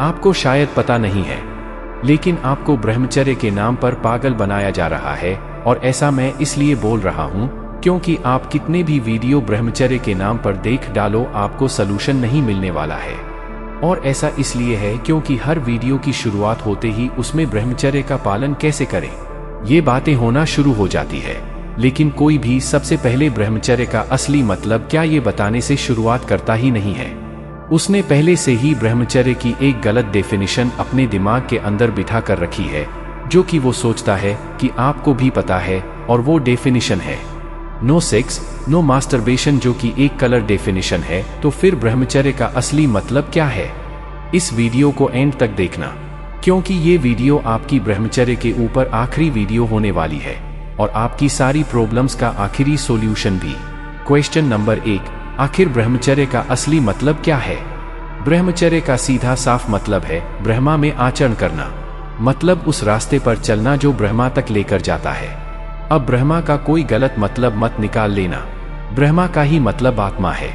आपको शायद पता नहीं है, लेकिन आपको ब्रह्मचर्य के नाम पर पागल बनाया जा रहा है। और ऐसा मैं इसलिए बोल रहा हूँ क्योंकि आप कितने भी वीडियो ब्रह्मचर्य के नाम पर देख डालो, आपको सलूशन नहीं मिलने वाला है। और ऐसा इसलिए है क्योंकि हर वीडियो की शुरुआत होते ही उसमें ब्रह्मचर्य का पालन कैसे करें ये बातें होना शुरू हो जाती है। लेकिन कोई भी सबसे पहले ब्रह्मचर्य का असली मतलब क्या ये बताने से शुरुआत करता ही नहीं है। उसने पहले से ही ब्रह्मचर्य की एक गलत डेफिनेशन अपने दिमाग के अंदर बिठा कर रखी है, जो कि वो सोचता है कि आपको भी पता है, और वो डेफिनेशन है नो सेक्स नो मास्टरबेशन, जो कि एक कलर डेफिनेशन है। तो फिर ब्रह्मचर्य का असली मतलब क्या है? इस वीडियो को एंड तक देखना, क्योंकि ये वीडियो आपकी ब्रह्मचर्य के ऊपर आखिरी वीडियो होने वाली है और आपकी सारी प्रॉब्लम्स का आखिरी सॉल्यूशन भी। क्वेश्चन नंबर 1, आखिर ब्रह्मचर्य का असली मतलब क्या है? ब्रह्मचर्य का सीधा साफ मतलब है ब्रह्मा में आचरण करना, मतलब उस रास्ते पर चलना जो ब्रह्मा तक लेकर जाता है। अब ब्रह्मा का कोई गलत मतलब मत निकाल लेना। ब्रह्मा का ही मतलब आत्मा है,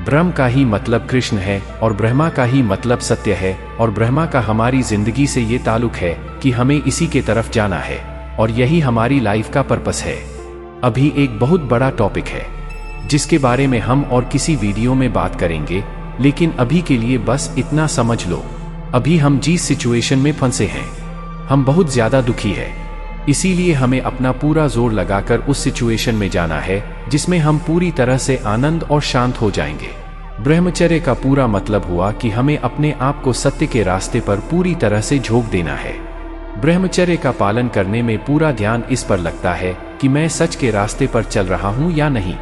ब्रह्म का ही मतलब कृष्ण है, और ब्रह्मा का ही मतलब सत्य है। और ब्रह्मा का हमारी जिंदगी से ये ताल्लुक है कि हमें इसी के तरफ जाना है, और यही हमारी लाइफ का पर्पस है। अभी एक बहुत बड़ा टॉपिक है जिसके बारे में हम और किसी वीडियो में बात करेंगे, लेकिन अभी के लिए बस इतना समझ लो, अभी हम जिस सिचुएशन में फंसे हैं, हम बहुत ज्यादा दुखी है। इसीलिए हमें अपना पूरा जोर लगाकर उस सिचुएशन में जाना है जिसमें हम पूरी तरह से आनंद और शांत हो जाएंगे। ब्रह्मचर्य का पूरा मतलब हुआ कि हमें अपने आप को सत्य के रास्ते पर पूरी तरह से झोंक देना है। ब्रह्मचर्य का पालन करने में पूरा ध्यान इस पर लगता है कि मैं सच के रास्ते पर चल रहा हूँ या नहीं,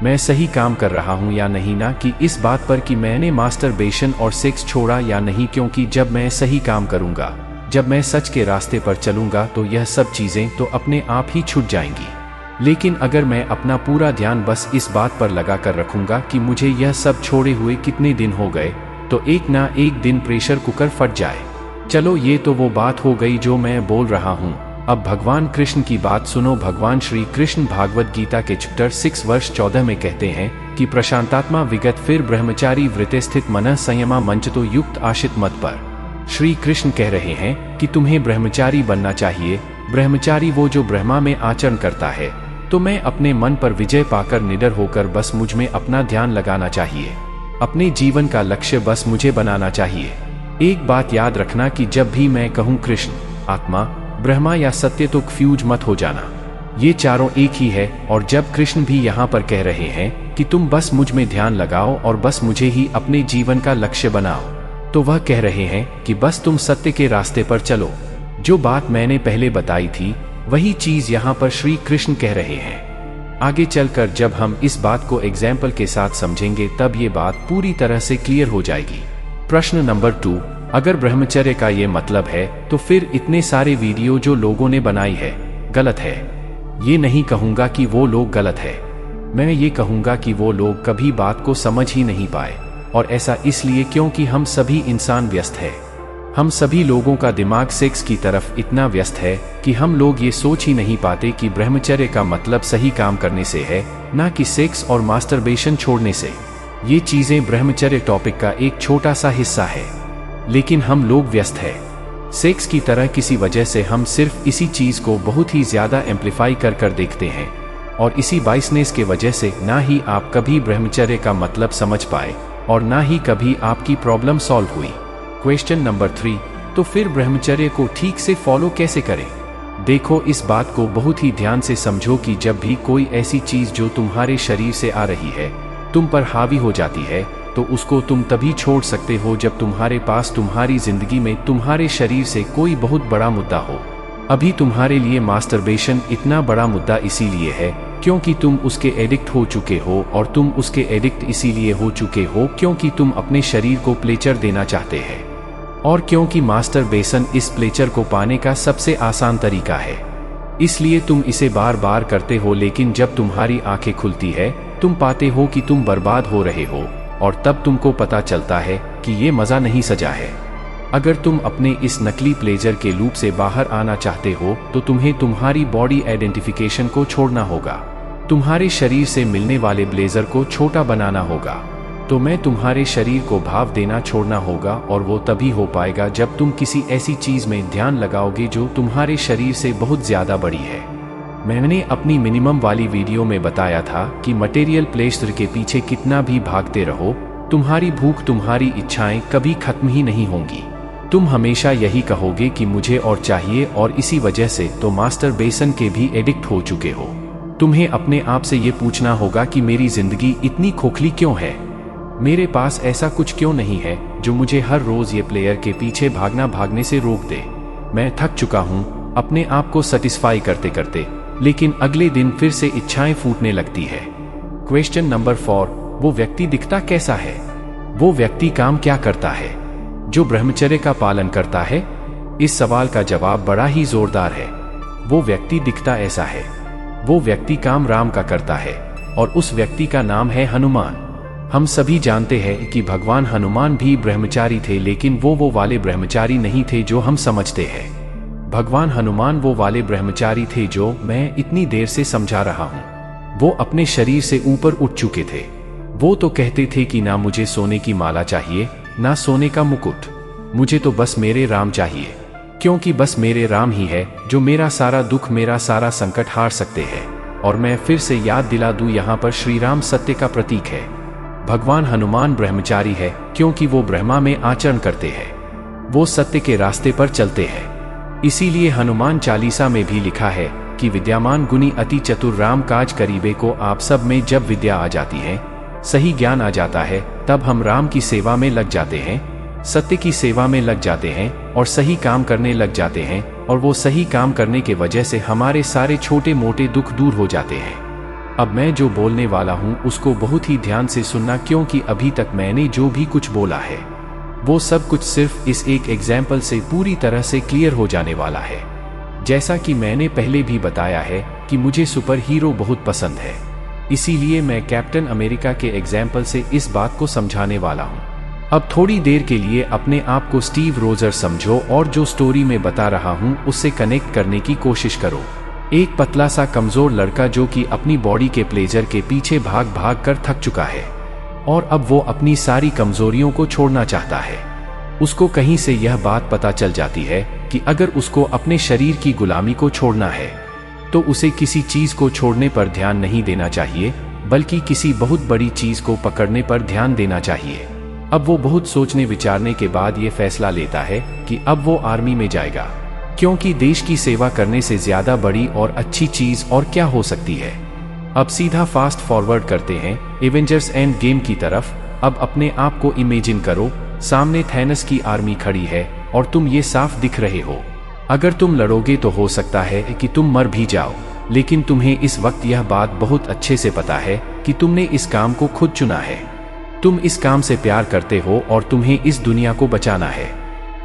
मैं सही काम कर रहा हूँ या नहीं, ना कि इस बात पर कि मैंने मास्टरबेशन और सेक्स छोड़ा या नहीं। क्योंकि जब मैं सही काम करूँगा, जब मैं सच के रास्ते पर चलूंगा, तो यह सब चीजें तो अपने आप ही छूट जाएंगी। लेकिन अगर मैं अपना पूरा ध्यान बस इस बात पर लगा कर रखूंगा कि मुझे यह सब छोड़े हुए कितने दिन हो गए, तो एक ना एक दिन प्रेशर कुकर फट जाए। चलो, ये तो वो बात हो गई जो मैं बोल रहा हूँ। अब भगवान कृष्ण की बात सुनो। भगवान श्री कृष्ण भागवत गीता के चैप्टर 6 वर्ष 14 में कहते हैं कि प्रशांतात्मा विगत फिर ब्रह्मचारी वृत्ते स्थित मनः संयमा मंचतो युक्त आशित मत पर। श्री कृष्ण कह रहे हैं कि तुम्हें ब्रह्मचारी बनना चाहिए। ब्रह्मचारी वो जो ब्रह्मा में आचरण करता है। तो मैं अपने मन पर विजय पाकर निडर होकर बस मुझ में अपना ध्यान लगाना चाहिए। अपने जीवन का लक्ष्य बस मुझे बनाना चाहिए। एक बात याद रखना कि जब भी मैं कहूँ कृष्ण, आत्मा, ब्रह्मा या सत्य, तो फ्यूज मत हो जाना। ये चारों एक ही है। और जब कृष्ण भी यहाँ पर कह रहे हैं कि तुम बस मुझ में ध्यान लगाओ और बस मुझे ही अपने जीवन का लक्ष्य बनाओ, तो वह कह रहे हैं कि बस तुम सत्य के रास्ते पर चलो। जो बात मैंने पहले बताई थी, वही चीज यहाँ पर श्री कृष्ण कह रहे हैं। आगे चलकर जब हम इस बात को एग्जाम्पल के साथ समझेंगे, तब ये बात पूरी तरह से क्लियर हो जाएगी। प्रश्न नंबर 2, अगर ब्रह्मचर्य का ये मतलब है, तो फिर इतने सारे वीडियो जो लोगों ने बनाई है गलत है। ये नहीं कहूँगा कि वो लोग गलत है, मैं ये कहूँगा कि वो लोग कभी बात को समझ ही नहीं पाए। और ऐसा इसलिए क्योंकि हम सभी इंसान व्यस्त हैं। हम सभी लोगों का दिमाग सेक्स की तरफ इतना व्यस्त है कि हम लोग ये सोच ही नहीं पाते कि ब्रह्मचर्य का मतलब सही काम करने से है, ना कि सेक्स और मास्टरबेशन छोड़ने से। ये चीजें ब्रह्मचर्य टॉपिक का एक छोटा सा हिस्सा है, लेकिन हम लोग व्यस्त हैं सेक्स की तरह। किसी वजह से हम सिर्फ इसी चीज को बहुत ही ज्यादा एम्पलीफाई कर कर देखते हैं, और इसी बाइसनेस के वजह से ना ही आप कभी ब्रह्मचर्य का मतलब समझ पाए और ना ही कभी आपकी प्रॉब्लम सॉल्व हुई। क्वेश्चन नंबर 3, तो फिर ब्रह्मचर्य को ठीक से फॉलो कैसे करें? देखो, इस बात को बहुत ही ध्यान से समझो कि जब भी कोई ऐसी चीज जो तुम्हारे शरीर से आ रही है तुम पर हावी हो जाती है, तो उसको तुम तभी छोड़ सकते हो जब तुम्हारे पास तुम्हारी जिंदगी में तुम्हारे शरीर से कोई बहुत बड़ा मुद्दा हो। अभी तुम्हारे लिए मास्टरबेशन इतना बड़ा मुद्दा इसीलिए है क्योंकि तुम उसके एडिक्ट हो चुके हो, और तुम उसके एडिक्ट इसीलिए हो चुके हो क्योंकि तुम अपने शरीर को प्लेजर देना चाहते हैं, और क्योंकि मास्टरबेशन इस प्लेजर को पाने का सबसे आसान तरीका है। इसलिए तुम इसे बार बार करते हो, लेकिन जब तुम्हारी आंखें खुलती है तुम पाते हो कि तुम बर्बाद हो रहे हो, और तब तुमको पता चलता है कि ये मजा नहीं सजा है। अगर तुम अपने इस नकली प्लेजर के लूप से बाहर आना चाहते हो, तो तुम्हें तुम्हारी बॉडी आइडेंटिफिकेशन को छोड़ना होगा। तुम्हारे शरीर से मिलने वाले ब्लेजर को छोटा बनाना होगा। तो मैं तुम्हारे शरीर को भाव देना छोड़ना होगा, और वो तभी हो पाएगा जब तुम किसी ऐसी चीज में ध्यान लगाओगे जो तुम्हारे शरीर से बहुत ज्यादा बड़ी है। मैंने अपनी मिनिमम वाली वीडियो में बताया था कि मटेरियल प्लेजर के पीछे कितना भी भागते रहो, तुम्हारी भूख, तुम्हारी इच्छाएं कभी खत्म ही नहीं होंगी। तुम हमेशा यही कहोगे कि मुझे और चाहिए, और इसी वजह से तो मास्टरबेशन के भी एडिक्ट हो चुके हो। तुम्हें अपने आप से ये पूछना होगा कि मेरी जिंदगी इतनी खोखली क्यों है? मेरे पास ऐसा कुछ क्यों नहीं है जो मुझे हर रोज ये प्लेयर के पीछे भागने से रोक दे? मैं थक चुका हूँ अपने आप को सेटिस्फाई करते करते, लेकिन अगले दिन फिर से इच्छाएं फूटने लगती है। क्वेश्चन नंबर 4, वो व्यक्ति दिखता कैसा है? वो व्यक्ति काम क्या करता है जो ब्रह्मचर्य का पालन करता है? इस सवाल का जवाब बड़ा ही जोरदार है। वो व्यक्ति दिखता ऐसा है। वो व्यक्ति काम राम का करता है, और उस व्यक्ति का नाम है हनुमान। हम सभी जानते हैं कि भगवान हनुमान भी ब्रह्मचारी थे, लेकिन वो वाले ब्रह्मचारी नहीं थे जो हम समझते हैं। भगवान हनुमान वो वाले ब्रह्मचारी थे जो मैं इतनी देर से समझा रहा हूँ। वो अपने शरीर से ऊपर उठ चुके थे। वो तो कहते थे कि ना मुझे सोने की माला चाहिए, ना सोने का मुकुट, मुझे तो बस मेरे राम चाहिए, क्योंकि बस मेरे राम ही है जो मेरा सारा दुख, मेरा सारा संकट हार सकते हैं। और मैं फिर से याद दिला दूं, यहाँ पर श्री राम सत्य का प्रतीक है। भगवान हनुमान ब्रह्मचारी है क्योंकि वो ब्रह्मा में आचरण करते हैं, वो सत्य के रास्ते पर चलते हैं। इसीलिए हनुमान चालीसा में भी लिखा है कि विद्यामान गुणी अति चतुर राम काज करीबे को। आप सब में जब विद्या आ जाती है, सही ज्ञान आ जाता है, तब हम राम की सेवा में लग जाते हैं, सत्य की सेवा में लग जाते हैं और सही काम करने लग जाते हैं। और वो सही काम करने के वजह से हमारे सारे छोटे मोटे दुख दूर हो जाते हैं। अब मैं जो बोलने वाला हूँ उसको बहुत ही ध्यान से सुनना, क्योंकि अभी तक मैंने जो भी कुछ बोला है वो सब कुछ सिर्फ इस एक एग्जाम्पल से पूरी तरह से क्लियर हो जाने वाला है। जैसा कि मैंने पहले भी बताया है कि मुझे सुपर हीरो बहुत पसंद है, इसीलिए मैं कैप्टन अमेरिका के एग्जाम्पल से इस बात को समझाने वाला हूँ। अब थोड़ी देर के लिए अपने आप को स्टीव रोजर समझो और जो स्टोरी में बता रहा हूँ उससे कनेक्ट करने की कोशिश करो। एक पतला सा कमजोर लड़का जो कि अपनी बॉडी के प्लेजर के पीछे भाग भाग कर थक चुका है, और अब वो अपनी सारी कमजोरियों को छोड़ना चाहता है। उसको कहीं से यह बात पता चल जाती है कि अगर उसको अपने शरीर की गुलामी को छोड़ना है तो उसे किसी चीज को छोड़ने पर ध्यान नहीं देना चाहिए, बल्कि किसी बहुत बड़ी चीज को पकड़ने पर ध्यान देना चाहिए। अब वो बहुत सोचने विचारने के बाद ये फैसला लेता है कि अब वो आर्मी में जाएगा, क्योंकि देश की सेवा करने से ज्यादा बड़ी और अच्छी चीज और क्या हो सकती है। अब सीधा फास्ट फॉरवर्ड करते हैं एवेंजर्स एंड गेम की तरफ। अब अपने आप को इमेजिन करो, सामने थैनस की आर्मी खड़ी है और तुम ये साफ दिख रहे हो। अगर तुम लड़ोगे तो हो सकता है कि तुम मर भी जाओ, लेकिन तुम्हें इस वक्त यह बात बहुत अच्छे से पता है कि तुमने इस काम को खुद चुना है। तुम इस काम से प्यार करते हो और तुम्हें इस दुनिया को बचाना है।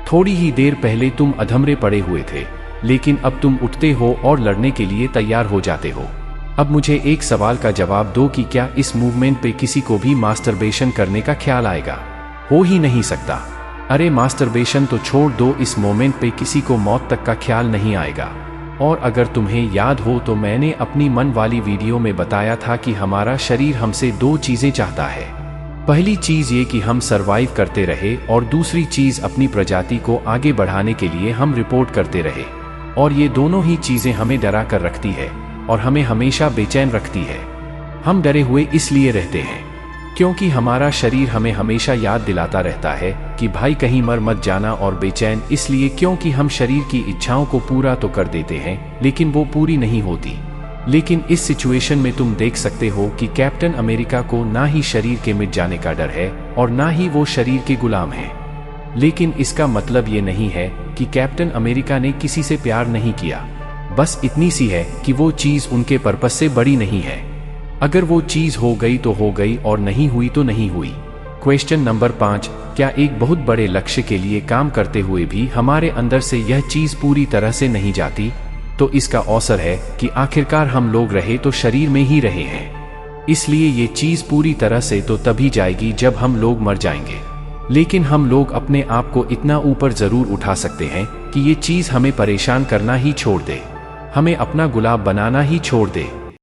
थोड़ी ही देर पहले तुम अधमरे पड़े हुए थे, लेकिन अब तुम उठते हो और लड़ने के लिए तैयार हो जाते हो। अब मुझे एक सवाल का जवाब दो कि क्या इस मूवमेंट पे किसी को भी मास्टरबेशन करने का ख्याल आएगा? हो ही नहीं सकता। अरे मास्टरबेशन तो छोड़ दो, इस मोमेंट पे किसी को मौत तक का ख्याल नहीं आएगा। और अगर तुम्हें याद हो तो मैंने अपनी मन वाली वीडियो में बताया था कि हमारा शरीर हमसे दो चीजें चाहता है। पहली चीज ये कि हम सरवाइव करते रहे, और दूसरी चीज अपनी प्रजाति को आगे बढ़ाने के लिए हम रिपोर्ट करते रहे। और ये दोनों ही चीजें हमें डरा कर रखती है और हमें हमेशा बेचैन रखती है। हम डरे हुए इसलिए रहते हैं क्योंकि हमारा शरीर हमें हमेशा याद दिलाता रहता है कि भाई कहीं मर मत जाना, और बेचैन इसलिए क्योंकि हम शरीर की इच्छाओं को पूरा तो कर देते हैं लेकिन वो पूरी नहीं होती। लेकिन इस सिचुएशन में तुम देख सकते हो कि कैप्टन अमेरिका को ना ही शरीर के मिट जाने का डर है और ना ही वो शरीर के गुलाम हैं। लेकिन इसका मतलब ये नहीं है कि कैप्टन अमेरिका ने किसी से प्यार नहीं किया, बस इतनी सी है कि वो चीज उनके पर्पस से बड़ी नहीं है। अगर वो चीज हो गई तो हो गई और नहीं हुई तो नहीं हुई। क्वेश्चन नंबर 5, क्या एक बहुत बड़े लक्ष्य के लिए काम करते हुए भी हमारे अंदर से यह चीज पूरी तरह से नहीं जाती? तो इसका अवसर है कि आखिरकार हम लोग रहे तो शरीर में ही रहे हैं, इसलिए ये चीज पूरी तरह से तो तभी जाएगी जब हम लोग मर जाएंगे। लेकिन हम लोग अपने आप को इतना ऊपर जरूर उठा सकते हैं कि ये चीज हमें परेशान करना ही छोड़ दे, हमें अपना गुलाब बनाना ही छोड़ दे।